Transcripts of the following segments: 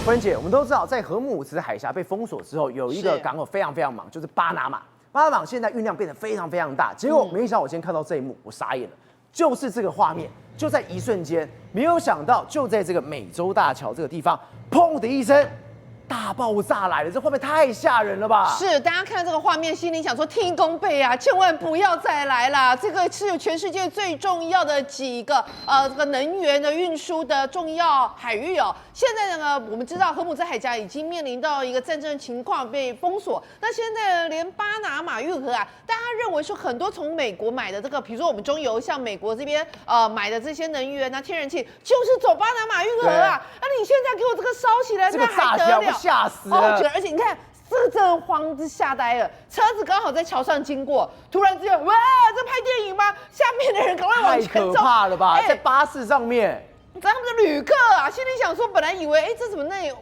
芬姐，我們都知道，在荷姆斯海峽被封鎖之後，有一個港口非常非常忙，就是巴拿馬。巴拿馬现在運量變得非常非常大，結果沒想到我今天看到這一幕，我傻眼了，就是這個畫面，就在一瞬間，沒有想到就在這個美洲大橋這個地方，砰的一聲。大爆炸來了，這畫面太嚇人了吧？是，大家看到這個畫面，心裡想說天公伯啊，千萬不要再來啦！這個是全世界最重要的幾個這個能源的運輸的重要海域哦。現在呢，我們知道荷姆斯海峽已經面臨到一個戰爭情況被封鎖。那現在呢，連巴拿馬運河啊，大家認為說很多從美國買的這個，比如說我們中油像美國這邊買的這些能源啊、天然氣，就是走巴拿馬運河啊。那你現在給我這個燒起来，那還得了？嚇死了！而且你看，這個真的慌之嚇呆了。車子剛好在橋上經過，突然之間，哇，這拍電影吗？下面的人趕快往前走，太可怕了吧？在巴士上面。他们的旅客啊，心裡想說，本來以為，這怎麼那裡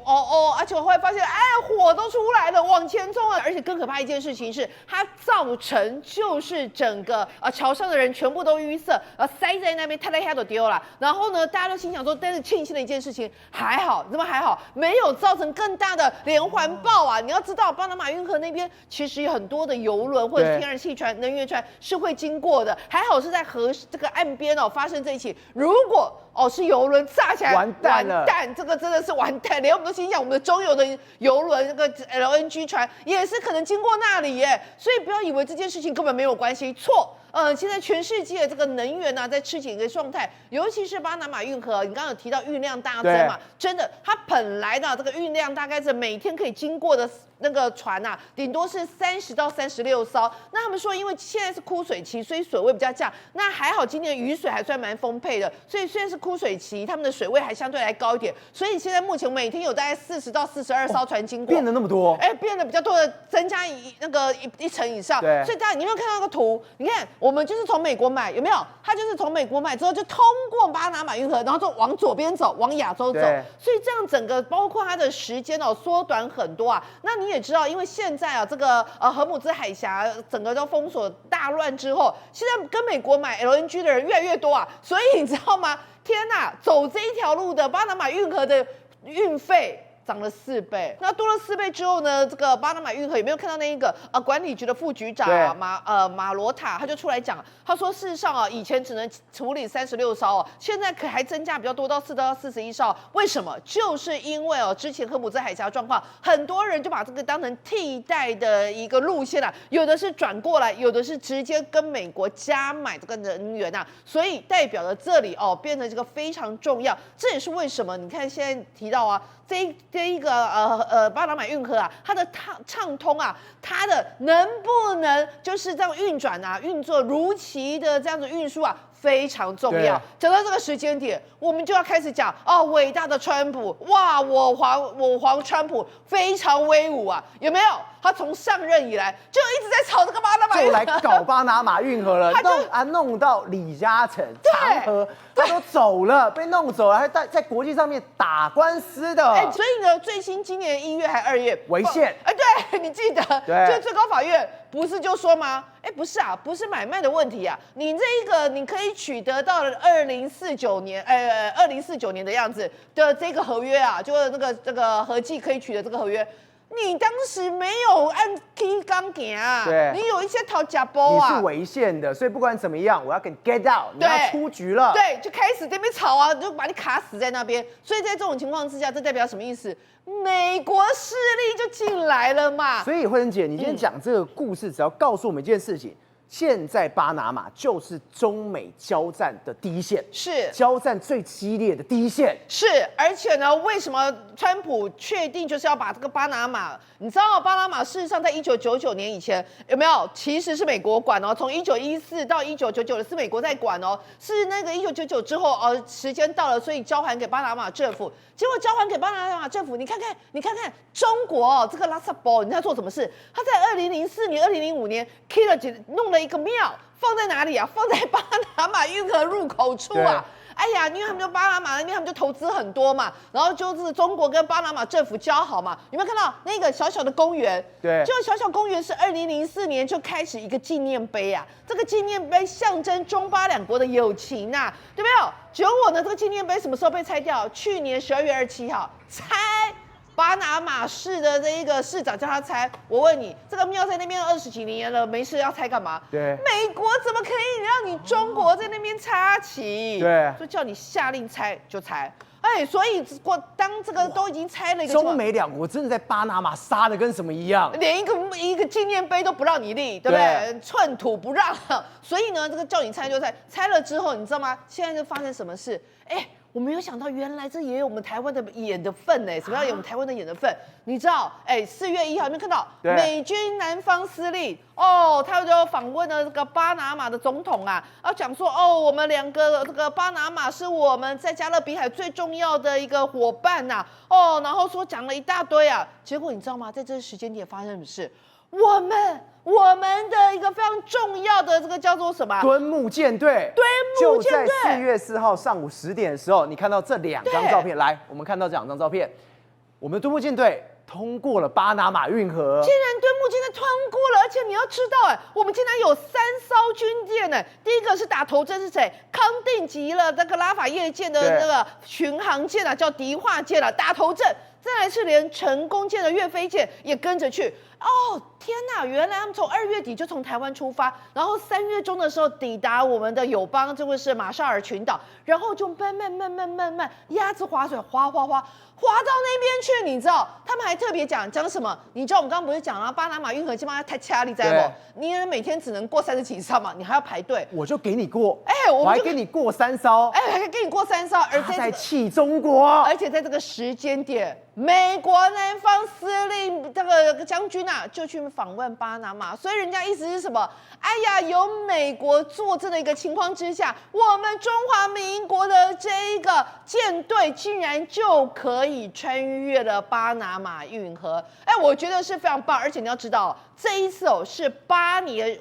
而且我後來發現，火都出來了，往前衝啊！而且更可怕一件事情是，它造成就是整個橋上的人全部都淤塞，塞在那邊，他在下都丟了。然後呢，大家都心想說，但是慶幸的一件事情，還好，怎麼還好，沒有造成更大的連環爆啊！你要知道，巴拿馬運河那邊其實有很多的油輪或者天然氣船、能源船是會經過的，還好是在河這個岸邊發生這一起。如果是油輪炸起來，完蛋了！這個真的是完蛋，連我們都心想，我們的中油的油輪那個 LNG 船也是可能經過那裡耶，所以不要以為這件事情根本沒有關係，錯。現在全世界這個能源啊，在吃緊一個狀態，尤其是巴拿馬運河，你剛剛有提到運量大增嘛，真的，它本來的這個運量大概是每天可以經過的那個船啊，頂多是30到36艘。那他們說，因為現在是枯水期，所以水位比較降。那還好，今年雨水還算蠻豐沛的，所以雖然是枯水期，他們的水位還相對來高一點。所以現在目前每天有大概40到42艘船經過，變得那麼多，變得比較多的，增加一成以上。所以大家你有沒有看到那個圖？你看。我們就是從美國買，有沒有？他就是從美國買之後，就通過巴拿馬運河，然後就往左邊走，往亞洲走。所以這樣整個包括它的時間縮短很多啊。那你也知道，因為現在這個荷姆斯海峽整個都封鎖大亂之後，現在跟美國買 LNG 的人越來越多啊。所以你知道嗎？天哪，走這一條路的巴拿馬運河的運費漲了4倍，那多了4倍之後呢？這個巴拿馬運河有沒有看到那一個管理局的副局長馬羅塔，他就出來講，他說事實上以前只能處理36艘現在可還增加比較多到4到41艘。為什麼？就是因為之前荷姆斯海峽狀況，很多人就把這個當成替代的一個路線有的是轉過來，有的是直接跟美國加買這個能源所以代表了這裡變成這個非常重要。這也是為什麼你看現在提到這一個巴拿馬運河它的暢通它的能不能就是這樣運轉運作如期的這樣子運輸非常重要。講到這個時間點，我們就要開始講偉大的川普，哇，我皇川普非常威武有沒有？他從上任以來就一直在炒這個巴拿馬運河，就來搞巴拿馬運河了，弄到李嘉誠、長河，他都走了，被弄走了，還在國際上面打官司的。所以呢，最新今年1月還2月違憲。對，你記得，就最高法院不是就說嗎？不是不是買賣的問題你這一個你可以取得到2049年，2049年的樣子的這個合約就是這個合計可以取得這個合約。你當時沒有按 K 槓行你有一些討假包你是違憲的，所以不管怎麼樣，我要給你 get out， 你要出局了。對，就開始這邊吵就把你卡死在那邊。所以在這種情況之下，這代表什麼意思？美國勢力就進來了嘛。所以慧珍姐，你今天講這個故事，只要告訴我們一件事情。現在巴拿馬就是中美交戰的第一線，是交戰最激烈的第一線，是。而且呢，為什麼川普確定就是要把這個巴拿馬？你知道巴拿馬事實上在1999年以前有沒有？其實是美國管從1914到1999是美國在管是那個1999之後時間到了，所以交還給巴拿馬政府。結果交還給巴拿馬政府，你看看中國這個拉薩波，你在做什麼事？他在2004年、2005年弄了一個廟，放在哪裡放在巴拿馬運河入口處哎呀，因為他們就巴拿馬那邊，他們就投資很多嘛，然後就是中國跟巴拿馬政府交好嘛。有沒有看到那個小小的公園？對，就小小公園是2004年就開始一個紀念碑這個紀念碑象徵中巴兩國的友情對不對？結果呢，這個紀念碑什麼時候被拆掉？去年12月27號拆。巴拿馬市的這一個市長叫他拆。我問你，這個廟在那邊20幾年了，沒事要拆幹嘛？對，美國怎麼可以讓你中國在那邊插旗？对，就叫你下令拆就拆。哎，所以當這個都已經拆了一個，中美兩國真的在巴拿馬殺的跟什麼一樣，連一個紀念碑都不讓你立，對不對？寸土不讓。所以呢，這個叫你拆就拆，拆了之後，你知道嗎？現在就發生什麼事？哎，我沒有想到，原来這也有我們台灣的演的份哎，什麼叫有我們台灣的演的份？你知道？哎，4月1號有沒有看到美軍南方司令哦，他就訪問了這個巴拿馬的總統啊，然後講說哦，我們兩個這個巴拿馬是我們在加勒比海最重要的一個夥伴吶，哦，然後說講了一大堆啊，結果你知道嗎？在這個時間點發生什麼事？我們的一個非常重要的這個叫做什麼？敦睦艦隊。就在4月4號上午10點的時候，你看到這2張照片，來，我們看到這2張照片，我們的敦睦艦隊通過了巴拿馬運河。竟然敦睦艦隊通過了，而且你要知道，我們竟然有3艘軍艦呢。第一個是打頭陣是誰？康定級了那個拉法葉艦的那個巡航艦啊，叫迪化艦啊，打頭陣。再來是連成功艦的岳飛艦也跟着去。哦，天哪！原來他們從2月底就從台灣出發，然後3月中的時候抵達我們的友邦，這個是馬紹爾群島，然後就慢慢鴨子划水，划到那邊去。你知道他們還特別講什麼？你知道我們剛剛不是講了巴拿馬運河基本上太掐，你知道不？你每天只能過30幾艘嘛，你還要排隊。我就給你過，我還給你過3艘，還給你過3艘，而他在氣中國，而且在這個時間點，美國南方司令這個將軍啊，就去訪問巴拿馬，所以人家意思是什麼？哎呀，有美國坐鎮的一個情況之下，我們中華民國的這一個艦隊竟然就可以穿越了巴拿馬運河。我覺得是非常棒，而且你要知道，這一次是暌違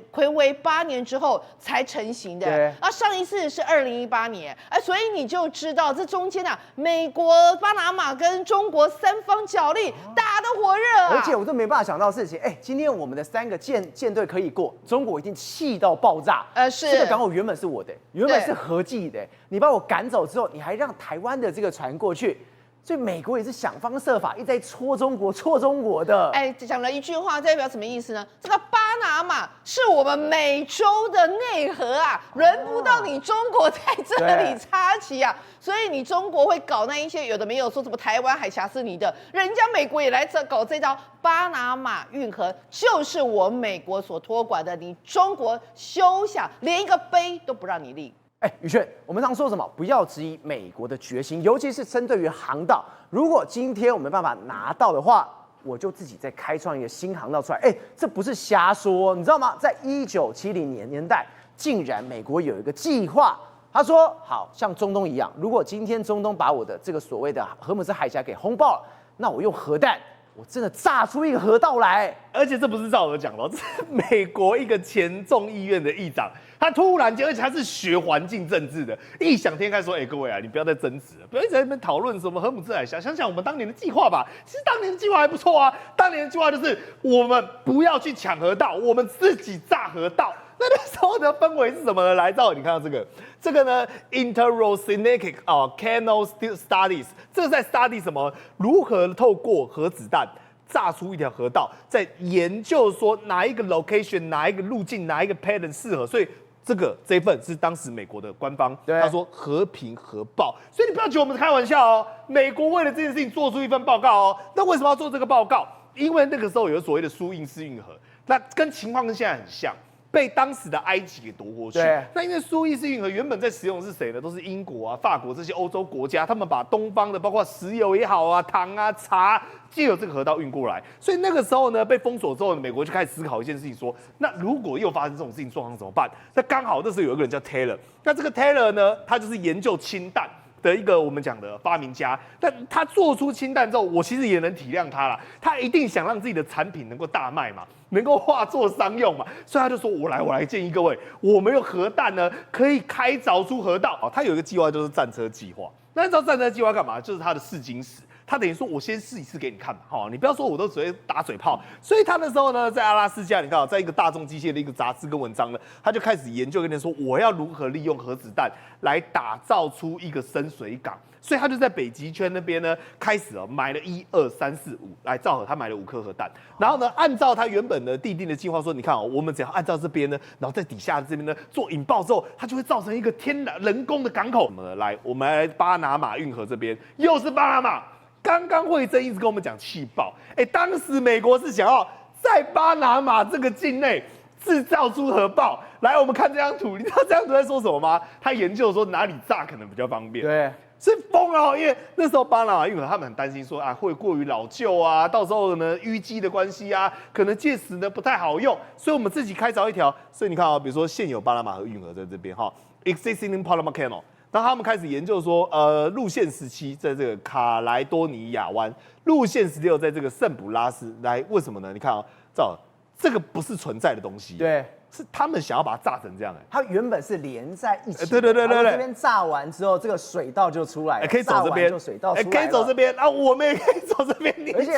8年之後才成型的，上一次是2018年，所以你就知道這中間啊，美國、巴拿馬跟中國3方角力打得火熱啊！而且我都沒辦法想到的事情，今天我們的3個艦隊可以過，中國已經氣到爆炸。是這個港口原本是我的，原本是合計的，你把我趕走之後，你還讓台灣的這個船過去。所以美國也是想方設法一直在戳中國的。講了一句話，代表什麼意思呢？這個巴拿馬是我們美洲的內河啊，輪不到你中國在這裡插旗啊。所以你中國會搞那一些有的沒有，說什麼台灣海峽是你的，人家美國也來搞這招。巴拿馬運河就是我們美國所托管的，你中國休想連一個碑都不讓你立。宇軒，我們常說什麼？不要質疑美國的決心，尤其是針對於航道。如果今天我沒辦法拿到的話，我就自己再開創一個新航道出來。這不是瞎說，你知道嗎？在1970年代，竟然美國有一個計劃，他說，好像中東一樣，如果今天中東把我的這個所謂的荷姆斯海峽給轟爆了，那我用核彈，我真的炸出一個河道來。而且這不是趙娥講的，這是美國一個前眾議院的議長。他突然間，而且他是學環境政治的，異想天開說：“各位啊，你不要再爭執了，不要一直在那邊討論什麼荷姆斯海峽，想想我們當年的計劃吧。其實當年的計劃還不錯啊，當年的計劃就是我們不要去搶河道，我們自己炸河道。那時候的氛圍是什麼呢？來到你看到這個呢 ，interoceanic canal studies， 這個在 study 什麼？如何透過核子彈炸出一條河道，在研究說哪一個 location、哪一個路徑、哪一個 pattern 適合，所以。這一份是當時美國的官方，他說和平核爆，所以你不要覺得我們是開玩笑哦。美國為了這件事情做出一份報告哦，那為什麼要做這個報告？因為那個時候有所謂的蘇伊士運河，那跟情況跟現在很像。被當時的埃及給奪過去。那因為蘇伊士運河原本在使用的是誰呢？都是英國啊、法國這些歐洲國家，他們把東方的包括石油也好啊、糖啊、茶，藉由這個河道運過來。所以那個時候呢，被封鎖之後，美國就開始思考一件事情，說：那如果又發生這種事情狀況怎麼辦？那剛好那時候有一個人叫 Taylor， 那這個 Taylor 呢，他就是研究氫彈的一個我們講的發明家，但他做出氫彈之後，我其實也能體諒他啦，他一定想讓自己的產品能夠大賣嘛，能夠化作商用嘛，所以他就說：我來建議各位，我們用核彈呢可以開鑿出河道。他有一個計劃就是戰車計劃，那你知道戰車計劃幹嘛？就是他的試金石。他等於說我先試一次給你看嘛，好，你不要說我都只會打嘴炮。所以他那時候呢，在阿拉斯加，你看在一個大众機械的一個雜誌跟文章呢，他就開始研究跟你說，我要如何利用核子彈來打造出一個深水港。所以他就在北極圈那邊呢，開始買了1、2、3、4、5來造核，他買了5顆核彈，然後呢，按照他原本的訂定的計劃說，你看我們只要按照這邊呢，然後在底下這邊呢做引爆之後，它就會造成一個天然人工的港口。我們來巴拿馬運河這邊，又是巴拿馬。剛剛惠貞一直跟我們講氣爆，當時美國是想要在巴拿馬這個境內製造出核爆。來，我們看這張圖，你知道這張圖在說什麼嗎？他研究說哪裡炸可能比較方便。對。是瘋了，因為那時候巴拿馬運河他們很擔心說會過於老舊啊，到時候呢淤積的關係啊，可能屆時呢不太好用，所以我們自己開鑿一條。所以你看比如說現有巴拿馬運河在這邊existing Panama Canal， 然後他們開始研究說，路線17在這個卡萊多尼亞灣，路線16在這個聖普拉斯。來，為什麼呢？你看這個不是存在的東西。對。是他們想要把它炸成這樣它原本是連在一起。對。這邊炸完之後，這個水道就出來了。可以走這邊，就水道出來了。可以走這邊，然後我們也可以走這邊。而且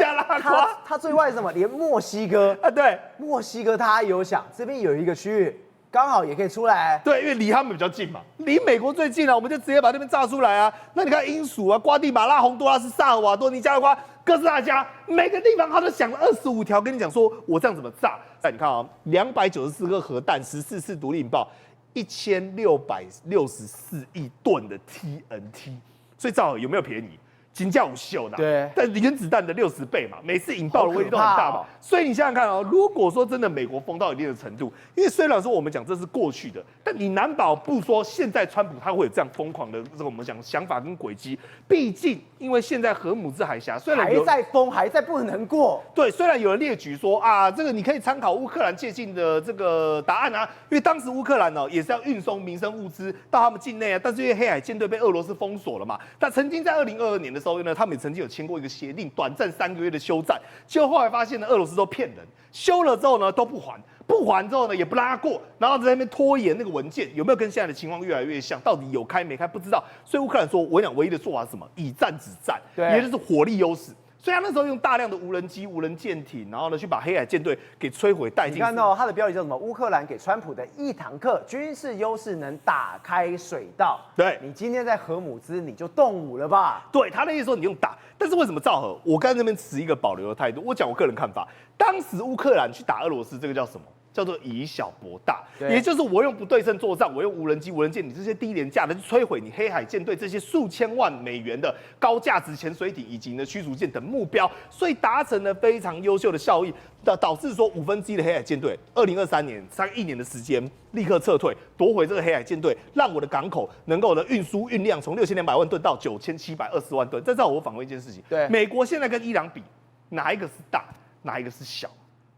它最壞是什麼？連墨西哥對，墨西哥他有想這邊有一個區域，剛好也可以出來。對，因為離他們比較近嘛，離美國最近了，我们就直接把那邊炸出來啊。那你看英屬啊、瓜地馬拉、洪都拉斯、薩爾瓦多、尼加拉瓜、哥斯達加，每個地方他都想了25條，跟你講說我這樣怎麼炸。你看294顆核彈，14次獨立引爆，1664億噸的 TNT， 所以照有沒有便宜？金價無秀呢？對，但原子彈的60倍嘛，每次引爆的威力都很大嘛。所以你想想看如果說真的美國瘋到一定的程度，因為雖然說我們講這是過去的，但你難保不說現在川普他會有這樣瘋狂的這個我們講想法跟軌跡。畢竟因為現在荷姆茲海峽雖然還在封，還在不能過。對，雖然有人列舉說這個你可以參考烏克蘭借鏡的這個答案啊，因為當時烏克蘭也是要運送民生物資到他們境內啊，但是因為黑海艦隊被俄羅斯封鎖了嘛，但曾經在2022年的時候呢，他們也曾經有簽過一個協定，短暫3個月的休戰，結果後來發現呢，俄羅斯都騙人，休了之後呢都不還之後呢也不讓他過，然後在那邊拖延那個文件，有沒有跟現在的情況越來越像？到底有開沒開不知道。所以烏克蘭說，我講唯一的做法是什麼？以戰止戰，也就是火力優勢。所以他那時候用大量的無人機、無人艦艇，然後呢去把黑海艦隊給摧毀殆盡。你看到他的標題叫什麼？烏克蘭給川普的1堂課，軍事優勢能打開水道。對，你今天在荷姆茲你就動武了吧？對，他的意思說你用打，但是為什麼造核？我剛才那邊持一個保留的態度。我講我個人看法，當時烏克蘭去打俄羅斯，這個叫什麼？叫做以小博大，也就是我用不對稱作戰，我用無人機、無人艦，你這些低廉價的去摧毀你黑海艦隊這些数千萬美元的高價值潛水艇以及呢驅逐艦等目標，所以達成了非常優秀的效益，導致說1/5的黑海艦隊，2023年1年的時間立刻撤退，奪回這個黑海艦隊，讓我的港口能夠呢運輸運量從6200萬噸到9720萬噸。這讓我反問一件事情，對，美國現在跟伊朗比，哪一個是大，哪一個是小？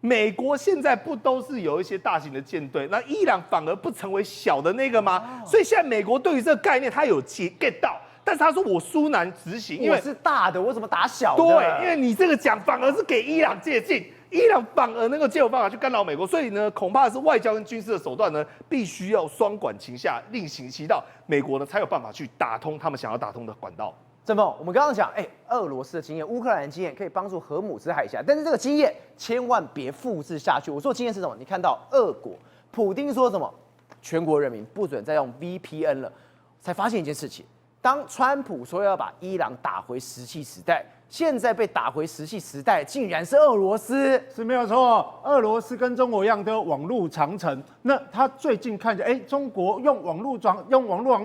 美國現在不都是有一些大型的艦隊，那伊朗反而不成為小的那個嗎？所以現在美國對於這個概念，他有 get 到，但是他說我殊難執行，因為我是大的，我怎麼打小的？對，因為你這個講反而是給伊朗借鏡，伊朗反而能夠借有辦法去干擾美國，所以呢，恐怕是外交跟軍事的手段呢，必須要雙管齊下，另行其道，美國呢才有辦法去打通他們想要打通的管道。正峰，我們剛剛講，俄羅斯的經驗、烏克蘭的經驗可以幫助荷姆茲海峽，但是這個經驗千萬別複製下去。我說的經驗是什麼？你看到俄國普丁說什麼？全國人民不准再用 VPN 了，才發現一件事情：當川普說要把伊朗打回石器時代，現在被打回石器時代，竟然是俄羅斯，是沒有錯。俄羅斯跟中國一樣都有網絡長城，那他最近看見，中國用網絡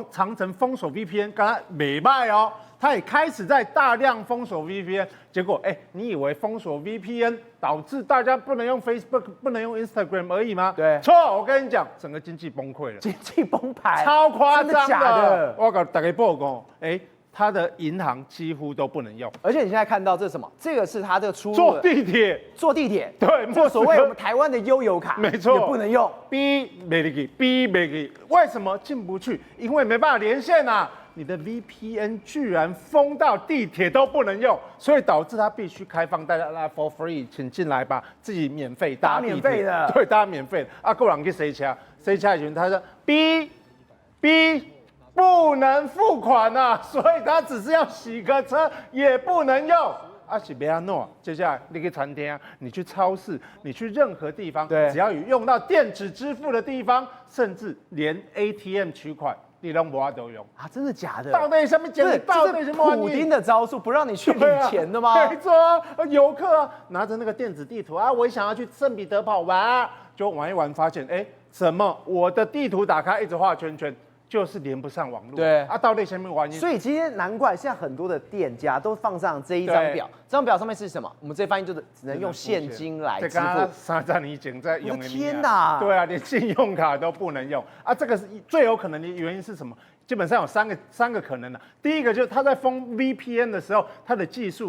長城封鎖 VPN， 跟他沒賣哦。他也開始在大量封鎖 VPN， 結果你以為封鎖 VPN 導致大家不能用 Facebook、不能用 Instagram 而已嗎？對，錯，我跟你講，整個經濟崩潰了，經濟崩盤，超誇張的，真的假的？我給大家報告，他的銀行幾乎都不能用，而且你現在看到這是什麼？這個是他這個出入坐地鐵，對，就所謂我們台灣的悠遊卡，沒錯，也不能用 ，B 沒得給 ，B 沒給，為什麼進不去？因為沒辦法連線啊。你的 VPN 居然封到地鐵都不能用，所以導致它必須開放大家來 for free， 請進來吧，自己免費搭地鐵，免費的，對，搭免費的。啊，夠人去塞車，塞車以前他說 B，不能付款啊，所以他只是要洗個車也不能用。是不要弄。接下來你去餐廳，你去超市，你去任何地方，只要有用到電子支付的地方，甚至連 ATM 取款，你都沒法都用啊？真的假的？到底什麼錢？到底什麼？普丁的招數不讓你去領錢的嗎？沒錯啊，遊客啊拿着那個電子地圖啊，我也想要去聖彼得堡玩，就玩一玩，發現什麼？我的地圖打開一直畫圈圈。就是連不上網絡，對啊，到底什麼原因？所以今天難怪現在很多的店家都放上這一張表，這張表上面是什麼？我們這發現就是只能用現金來支付。3年前在用的，天哪！對啊，連信用卡都不能用啊！這個是最有可能的原因是什麼？基本上有三個可能的。第一個就是他在封 VPN 的時候，他的技術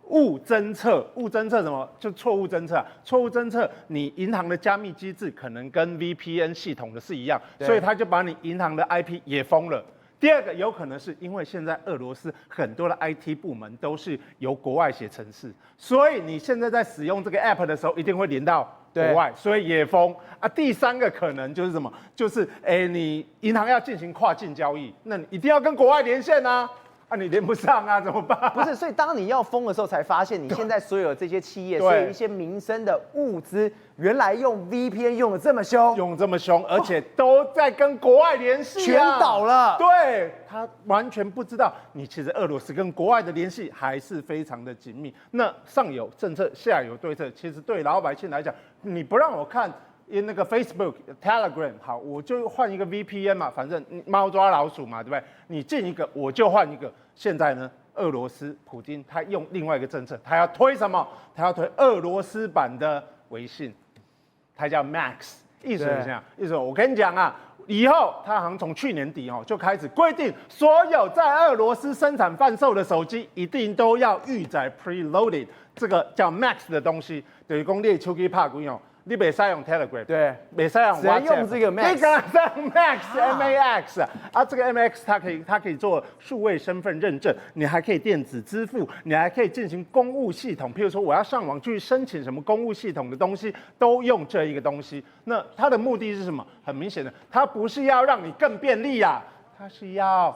誤偵測什麼？就錯誤偵測，錯誤偵測你銀行的加密機制可能跟 VPN 系統的是一樣，所以他就把你銀行的 IP 也封了。第二個有可能是因為現在俄羅斯很多的 IT 部門都是由國外寫程式，所以你現在在使用這個 App 的時候一定會連到國外，所以也封啊。第三個可能就是什麼？就是你銀行要進行跨境交易，那你一定要跟國外連線啊。你連不上啊，怎麼辦？不是，所以當你要封的時候，才發現你現在所有的這些企業，所有一些民生的物資，原來用 VPN 用的這麼凶，而且都在跟國外聯繫，全倒了。對，他完全不知道，你其實俄羅斯跟國外的聯繫還是非常的緊密。那上有政策，下有對策。其實對老百姓來講，你不讓我看那個 Facebook、Telegram， 好，我就換一個 VPN 嘛，反正貓抓老鼠嘛，對不對？你進一個我就換一個。現在呢，俄羅斯普丁他用另外一個政策，他要推什麼？他要推俄羅斯版的微信，它叫 Max， 意思是這樣。意思我跟你講啊，以後他好像從去年底就開始規定，所有在俄羅斯生產販售的手機一定都要預載 preloaded 這個叫 Max 的東西，等於說你手機怕鬼你別再用 Telegram， 對，別再用 WhatsApp， 只能用這個 Max， 你剛才用 Max， 這個 MX 它可以做數位身份認證，你還可以電子支付，你還可以進行公務系統，譬如說我要上網去申請什麼公務系統的東西，都用這一個東西。那它的目的是什麼？很明顯的，它不是要讓你更便利啊，它是要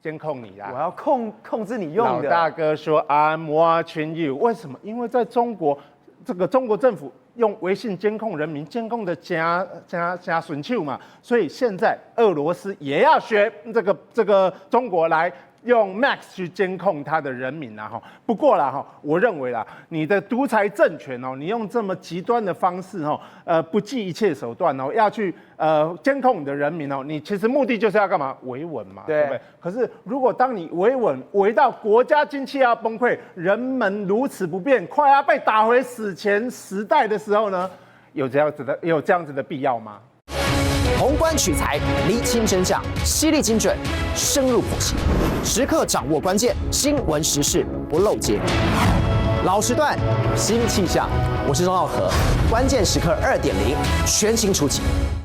監控你啊！我要控制你用的。老大哥說 I'm watching you， 為什麼？因為在中國，這個中國政府用微信監控人民，監控的加順手嘛，所以現在俄羅斯也要學這個中國來用 Max 去監控他的人民啦哈。不過啦哈，我認為啦，你的獨裁政權你用這麼極端的方式不計一切手段要去監控你的人民你其實目的就是要幹嘛？維穩嘛，對不對？可是如果當你維穩維到國家經濟要崩潰，人們如此不便，快要被打回史前時代的時候呢，有這樣子的必要嗎？宏觀取材，釐清真相，犀利精準，深入剖析，時刻掌握關鍵，新聞時事不漏接。老時段，新氣象，我是鍾浩和，關鍵時刻2.0，全新出擊。